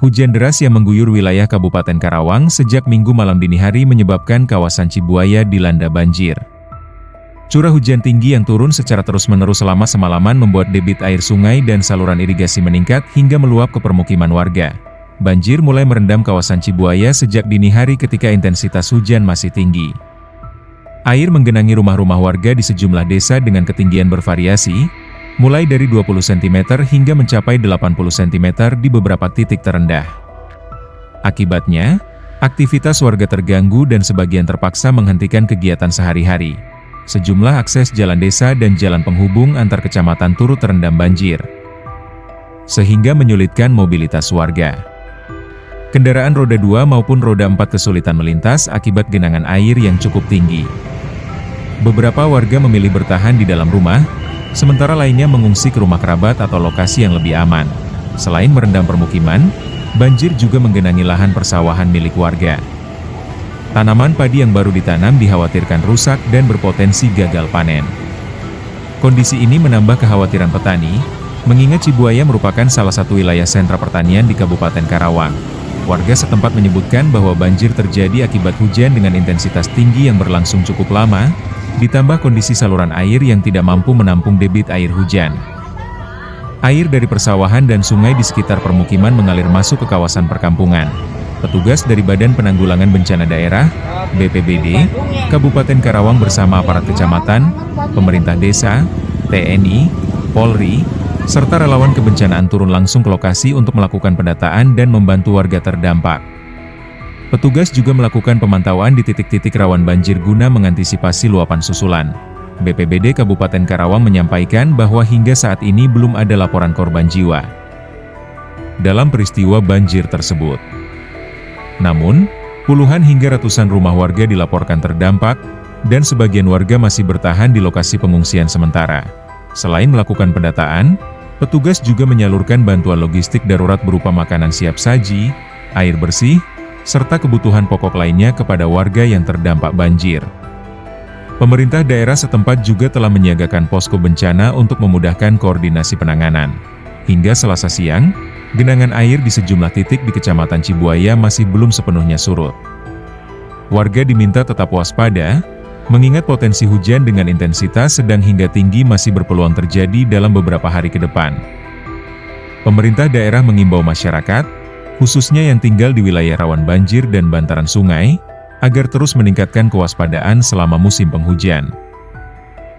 Hujan deras yang mengguyur wilayah Kabupaten Karawang sejak Minggu malam dini hari menyebabkan kawasan Cibuaya dilanda banjir. Curah hujan tinggi yang turun secara terus-menerus selama semalaman membuat debit air sungai dan saluran irigasi meningkat hingga meluap ke permukiman warga. Banjir mulai merendam kawasan Cibuaya sejak dini hari ketika intensitas hujan masih tinggi. Air menggenangi rumah-rumah warga di sejumlah desa dengan ketinggian bervariasi, mulai dari 20 cm hingga mencapai 80 cm di beberapa titik terendah. Akibatnya, aktivitas warga terganggu dan sebagian terpaksa menghentikan kegiatan sehari-hari. Sejumlah akses jalan desa dan jalan penghubung antar kecamatan turut terendam banjir, sehingga menyulitkan mobilitas warga. Kendaraan roda 2 maupun roda 4 kesulitan melintas akibat genangan air yang cukup tinggi. Beberapa warga memilih bertahan di dalam rumah, sementara lainnya mengungsi ke rumah kerabat atau lokasi yang lebih aman. Selain merendam permukiman, banjir juga menggenangi lahan persawahan milik warga. Tanaman padi yang baru ditanam dikhawatirkan rusak dan berpotensi gagal panen. Kondisi ini menambah kekhawatiran petani, mengingat Cibuaya merupakan salah satu wilayah sentra pertanian di Kabupaten Karawang. Warga setempat menyebutkan bahwa banjir terjadi akibat hujan dengan intensitas tinggi yang berlangsung cukup lama, ditambah kondisi saluran air yang tidak mampu menampung debit air hujan. Air dari persawahan dan sungai di sekitar permukiman mengalir masuk ke kawasan perkampungan. Petugas dari Badan Penanggulangan Bencana Daerah, BPBD, Kabupaten Karawang bersama aparat kecamatan, pemerintah desa, TNI, Polri, serta relawan kebencanaan turun langsung ke lokasi untuk melakukan pendataan dan membantu warga terdampak. Petugas juga melakukan pemantauan di titik-titik rawan banjir guna mengantisipasi luapan susulan. BPBD Kabupaten Karawang menyampaikan bahwa hingga saat ini belum ada laporan korban jiwa dalam peristiwa banjir tersebut. Namun, puluhan hingga ratusan rumah warga dilaporkan terdampak, dan sebagian warga masih bertahan di lokasi pengungsian sementara. Selain melakukan pendataan, petugas juga menyalurkan bantuan logistik darurat berupa makanan siap saji, air bersih, serta kebutuhan pokok lainnya kepada warga yang terdampak banjir. Pemerintah daerah setempat juga telah menyiagakan posko bencana untuk memudahkan koordinasi penanganan. Hingga Selasa siang, genangan air di sejumlah titik di Kecamatan Cibuaya masih belum sepenuhnya surut. Warga diminta tetap waspada, mengingat potensi hujan dengan intensitas sedang hingga tinggi masih berpeluang terjadi dalam beberapa hari ke depan. Pemerintah daerah mengimbau masyarakat, khususnya yang tinggal di wilayah rawan banjir dan bantaran sungai, agar terus meningkatkan kewaspadaan selama musim penghujan.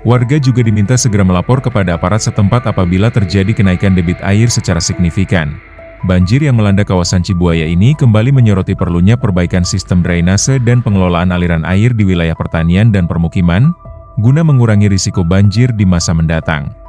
Warga juga diminta segera melapor kepada aparat setempat apabila terjadi kenaikan debit air secara signifikan. Banjir yang melanda kawasan Cibuaya ini kembali menyoroti perlunya perbaikan sistem drainase dan pengelolaan aliran air di wilayah pertanian dan permukiman, guna mengurangi risiko banjir di masa mendatang.